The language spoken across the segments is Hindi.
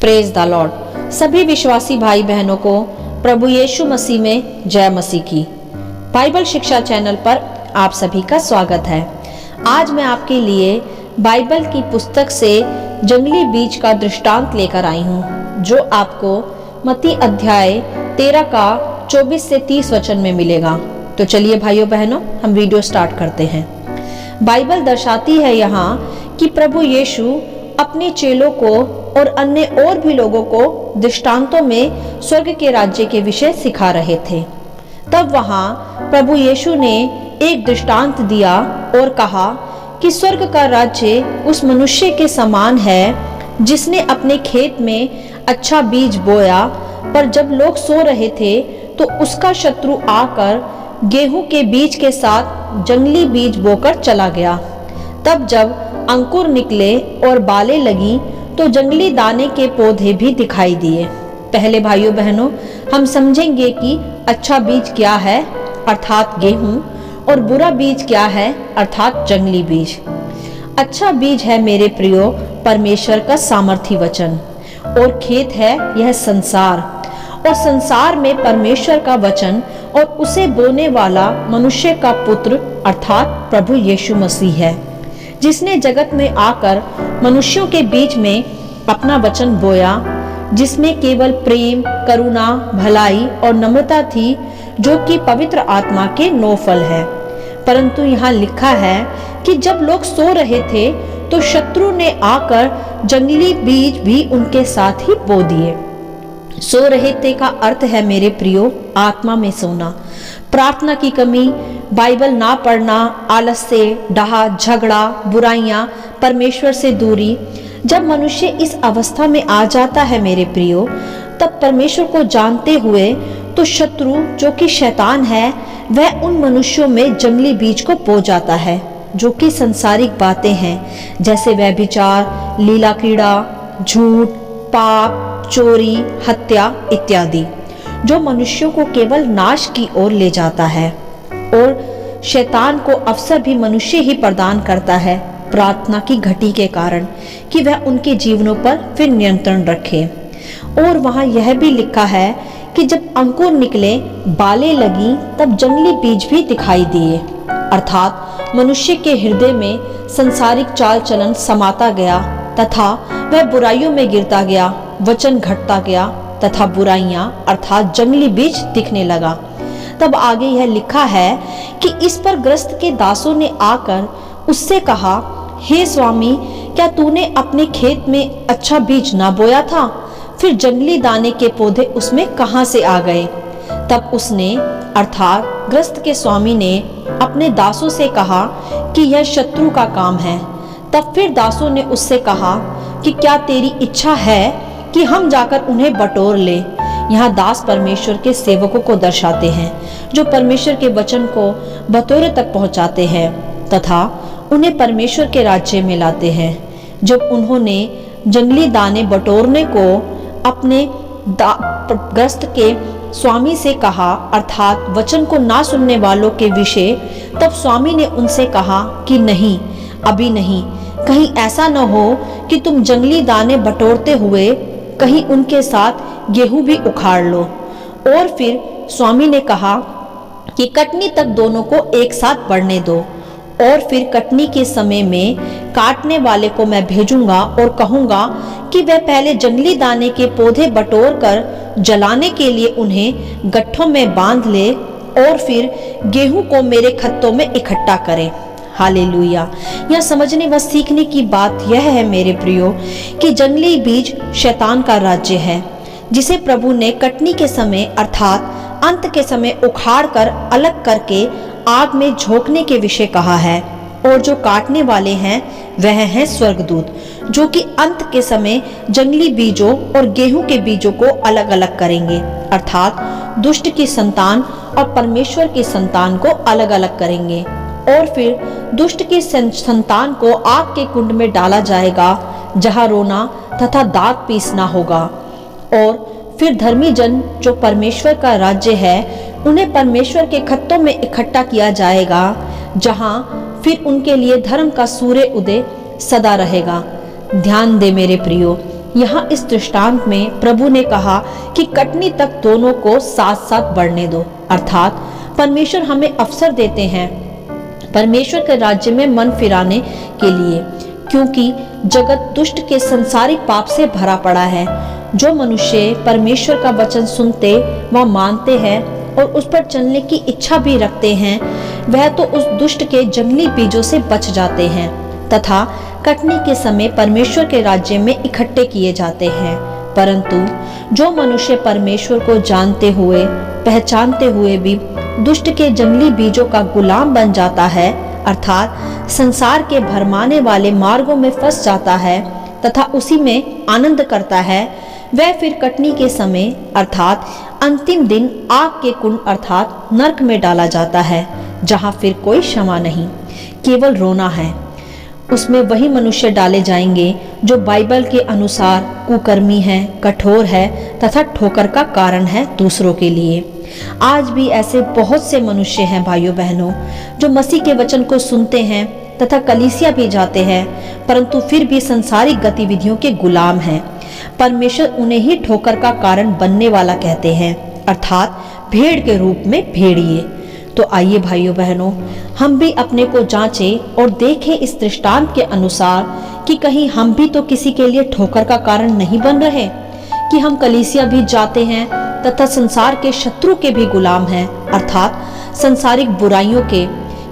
Praise the Lord. सभी विश्वासी भाई बहनों को प्रभु यीशु मसीह में जय मसीह की। बाइबल शिक्षा चैनल पर आप सभी का स्वागत है। आज मैं आपके लिए बाइबल की पुस्तक से जंगली बीज का दृष्टांत लेकर आई हूँ, जो आपको मत्ती अध्याय 13 का 24 से 30 वचन में मिलेगा। तो चलिए भाइयों बहनों, हम वीडियो स्टार्ट करते हैं। बाइबल दर्शाती है यहाँ कि प्रभु यीशु अपने चेलों को और अन्य और भी लोगों को दृष्टांतों में स्वर्ग के राज्य के विषय सिखा रहे थे। तब वहां प्रभु यीशु ने एक दृष्टांत दिया और कहा कि स्वर्ग का राज्य उस मनुष्य के समान है जिसने अपने खेत में अच्छा बीज बोया, पर जब लोग सो रहे थे तो उसका शत्रु आकर गेहूं के बीज के साथ जंगली बीज बोकर चला गया। तब जब अंकुर निकले और बालें लगी तो जंगली दाने के पौधे भी दिखाई दिए। पहले भाइयों बहनों, हम समझेंगे कि अच्छा बीज क्या है अर्थात गेहूं, और बुरा बीज क्या है अर्थात जंगली बीज। अच्छा बीज है मेरे प्रियो परमेश्वर का सामर्थी वचन, और खेत है यह संसार, और संसार में परमेश्वर का वचन और उसे बोने वाला मनुष्य का पुत्र अर्थात प्रभु यीशु मसीह है, जिसने जगत में आकर मनुष्यों के बीच में अपना वचन बोया, जिसमें केवल प्रेम, करुणा, भलाई और नम्रता थी, जो कि पवित्र आत्मा के 9 फल है। परंतु यहाँ लिखा है कि जब लोग सो रहे थे तो शत्रु ने आकर जंगली बीज भी उनके साथ ही बो दिए। सो रहे थे का अर्थ है मेरे प्रियो आत्मा में सोना, प्रार्थना की कमी, बाइबल ना पढ़ना, आलस से, डहा, झगड़ा, बुराइयां, परमेश्वर से दूरी। जब मनुष्य इस अवस्था में आ जाता है मेरे प्रियो, तब परमेश्वर को जानते हुए तो शत्रु जो कि शैतान है, वह उन मनुष्यों में जंगली बीज को बो जाता है, जो कि संसारिक बातें हैं, जैसे व्यभिचार, लीला क्रीड़ा, झूठ, पाप, चोरी, हत्या इत्यादि, जो मनुष्यों को केवल नाश की ओर ले जाता है। और शैतान को अवसर भी मनुष्य ही प्रदान करता है प्रार्थना की घटी के कारण, कि वह उनके जीवनों पर फिर नियंत्रण रखे। और वहां यह भी लिखा है कि जब अंकुर निकले, बालें लगी, तब जंगली बीज भी दिखाई दिए, अर्थात मनुष्य के हृदय में संसारिक चाल चलन समाता गया तथा वह बुराइयों में गिरता गया, वचन घटता गया तथा बुराइयां अर्थात जंगली बीज दिखने लगा। तब आगे यह लिखा है कि इस पर ग्रस्त के दासों ने आकर उससे कहा, हे स्वामी, क्या तूने अपने खेत में अच्छा बीज ना बोया था? फिर जंगली दाने के पौधे उसमें कहां से आ गए? तब उसने अर्थात ग्रस्त के स्वामी ने अपने दासों से कहा कि यह शत्रु का काम है। तब फिर दासों ने उससे कहा कि क्या तेरी इच्छा है कि हम जाकर उन्हें बटोर ले? यहाँ दास परमेश्वर के सेवकों को दर्शाते हैं, जो परमेश्वर के वचन को बटोरे तक पहुंचाते हैं तथा उन्हें परमेश्वर के राज्य में लाते हैं। जब उन्होंने जंगली दाने बटोरने को अपने ग्रस्त के स्वामी से कहा, अर्थात वचन को ना सुनने वालों के विषय, तब स्वामी ने उनसे कहा कि नहीं, अभी नहीं, कहीं ऐसा न हो कि तुम जंगली दाने बटोरते हुए कहीं उनके साथ गेहूं भी उखाड़ लो। और फिर स्वामी ने कहा कि कटनी तक दोनों को एक साथ बढ़ने दो, और फिर कटनी के समय में काटने वाले को मैं भेजूंगा और कहूंगा कि वह पहले जंगली दाने के पौधे बटोर कर जलाने के लिए उन्हें गट्ठों में बांध ले, और फिर गेहूं को मेरे खत्तों में इकट्ठा करे। हालेलुया। यह समझने व सीखने की बात यह है मेरे प्रियो कि जंगली बीज शैतान का राज्य है, जिसे प्रभु ने कटनी के समय अर्थात अंत के समय उखाड़ कर अलग करके आग में झोंकने के विषय कहा है। और जो काटने वाले हैं वह हैं स्वर्गदूत, जो कि अंत के समय जंगली बीजों और गेहूं के बीजों को अलग अलग करेंगे, अर्थात दुष्ट की संतान और परमेश्वर की संतान को अलग अलग करेंगे। और फिर दुष्ट की संतान को आग के कुंड में डाला जाएगा, जहां रोना तथा दांत पीसना होगा। और फिर धर्मी जन, जो परमेश्वर का राज्य है, उन्हें परमेश्वर के खत्तों में इकट्ठा किया जाएगा, जहां फिर उनके लिए धर्म का सूर्य उदय सदा रहेगा। ध्यान दे मेरे प्रियो, यहाँ इस दृष्टांत में प्रभु ने कहा कि कटनी तक दोनों को साथ साथ बढ़ने दो, अर्थात परमेश्वर हमें अवसर देते हैं परमेश्वर के राज्य में मन फिराने के लिए, क्योंकि जगत दुष्ट के संसारिक पाप से भरा पड़ा है। जो मनुष्य परमेश्वर का वचन सुनते व मानते हैं और उस पर चलने की इच्छा भी रखते हैं, वह तो उस दुष्ट के जंगली बीजों से बच जाते हैं तथा कटनी के समय परमेश्वर के राज्य में इकट्ठे किए जाते हैं। परंतु जो मनुष्य परमेश्वर को जानते हुए पहचानते हुए भी दुष्ट के जंगली बीजों का गुलाम बन जाता है, अर्थात संसार के भरमाने वाले मार्गों में फंस जाता है तथा उसी में आनंद करता है, वह फिर कटनी के समय अर्थात अंतिम दिन आग के कुंड अर्थात नरक में डाला जाता है, जहाँ फिर कोई क्षमा नहीं, केवल रोना है। उसमें वही मनुष्य डाले जाएंगे जो बाइबल के अनुसार कुकर्मी है, कठोर है तथा ठोकर का कारण है दूसरों के लिए। आज भी ऐसे बहुत से मनुष्य हैं भाइयों बहनों, जो मसीह के वचन को सुनते हैं तथा कलीसिया भी जाते हैं, परंतु फिर भी सांसारिक गतिविधियों के गुलाम हैं। परमेश्वर उन्हें ही ठोकर का कारण बनने वाला कहते हैं, अर्थात भेड़ के रूप में भेड़िए। तो आइए भाइयों बहनों, हम भी अपने को जांचें और देखें इस दृष्टांत के अनुसार कि कहीं हम भी तो किसी के लिए ठोकर का कारण नहीं बन रहे, कि हम कलीसिया भी जाते हैं तथा संसार के शत्रु के भी गुलाम हैं, अर्थात संसारिक बुराइयों के।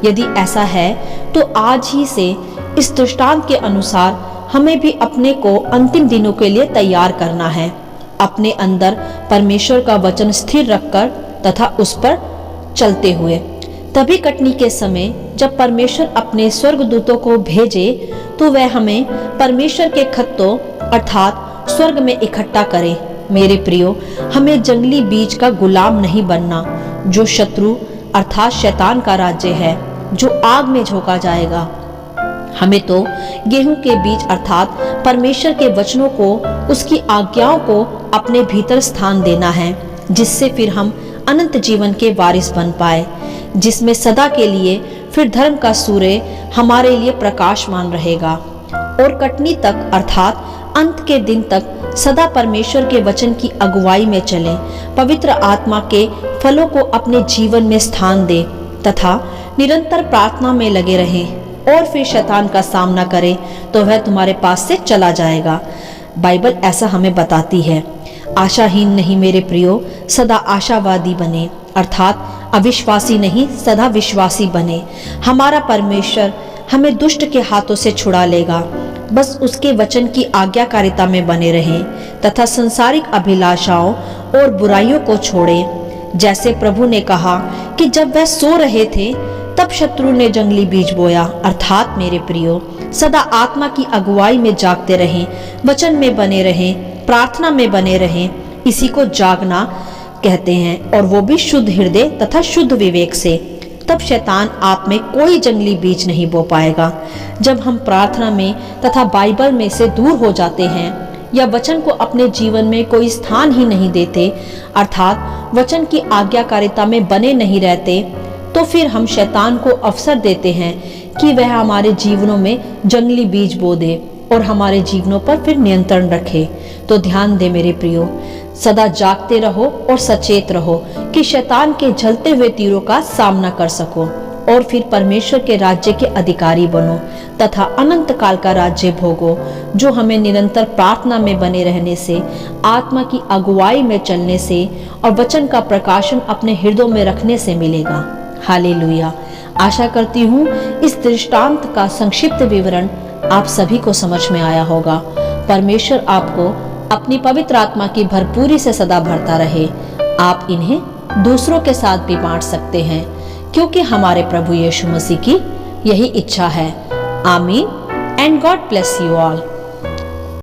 यदि ऐसा है तो आज ही से इस दृष्टांत के अनुसार हमें भी अपने को अंतिम दिनों के लिए तैयार करना है, अपने अंदर परमेश्वर का वचन स्थिर रखकर तथा उस पर चलते हुए। तभी कटनी के समय जब परमेश्वर अपने स्वर्गदूतों को भेजे तो वह हमें परमेश्वर के खत्तों अर्थात स्वर्ग में इकट्ठा करे। मेरे प्रियो, हमें जंगली बीज का गुलाम नहीं बनना, जो शत्रु अर्थात शैतान का राज्य है, जो आग में झोंका जाएगा। हमें तो गेहूं के बीज अर्थात परमेश्वर के वचनों को, उसकी आज्ञाओं को अपने भीतर स्थान देना है, जिससे फिर हम अनंत जीवन के वारिस बन पाए, जिसमें सदा के लिए फिर धर्म का सूर्य हमारे लिए प्रकाशमान रहेगा। और कटनी तक अर्थात अंत के दिन तक सदा परमेश्वर के वचन की अगुवाई में चलें, पवित्र आत्मा के फलों को अपने जीवन में स्थान दे तथा निरंतर प्रार्थना में लगे रहें और फिर शैतान का सामना करें तो वह तुम्हारे पास से चला जाएगा। बाइबल ऐसा हमें बताती है। आशाहीन नहीं मेरे प्रियो, सदा आशावादी बने, अर्थात अविश्वासी नहीं सदा विश्वासी बने। हमारा परमेश्वर हमें दुष्ट के हाथों से छुड़ा लेगा, बस उसके वचन की आज्ञाकारिता में बने रहें तथा संसारिक अभिलाषाओं और बुराइयों को छोड़ें। जैसे प्रभु ने कहा कि जब वह सो रहे थे तब शत्रु ने जंगली बीज बोया, अर्थात मेरे प्रियो सदा आत्मा की अगुवाई में जागते रहें, वचन में बने रहें, प्रार्थना में बने रहें। इसी को जागना कहते हैं, और वो भी शुद्ध हृदय तथा शुद्ध विवेक से। तब शैतान आप में कोई जंगली बीज नहीं बो पाएगा। जब हम प्रार्थना में तथा बाइबल में से दूर हो जाते हैं या वचन को अपने जीवन में कोई स्थान ही नहीं देते, अर्थात वचन की आज्ञाकारिता में बने नहीं रहते, तो फिर हम शैतान को अवसर देते हैं कि वह हमारे जीवनों में जंगली बीज बो दे और हमारे जीवनों पर फिर नियंत्रण रखे। तो ध्यान दे मेरे प्रियो, सदा जागते रहो और सचेत रहो कि शैतान के जलते हुए तीरों का सामना कर सको और फिर परमेश्वर के राज्य के अधिकारी बनो तथा अनंत काल का राज्य भोगो, जो हमें निरंतर प्रार्थना में बने रहने से, आत्मा की अगुवाई में चलने से और वचन का प्रकाशन अपने हृदयों में रखने से मिलेगा। हालेलुया। आशा करती हूँ इस दृष्टांत का संक्षिप्त विवरण आप सभी को समझ में आया होगा। परमेश्वर आपको अपनी पवित्र आत्मा की भरपूरी से सदा भरता रहे। आप इन्हें दूसरों के साथ भी बांट सकते हैं, क्योंकि हमारे प्रभु यीशु मसीह की यही इच्छा है। आमीन and God bless you all.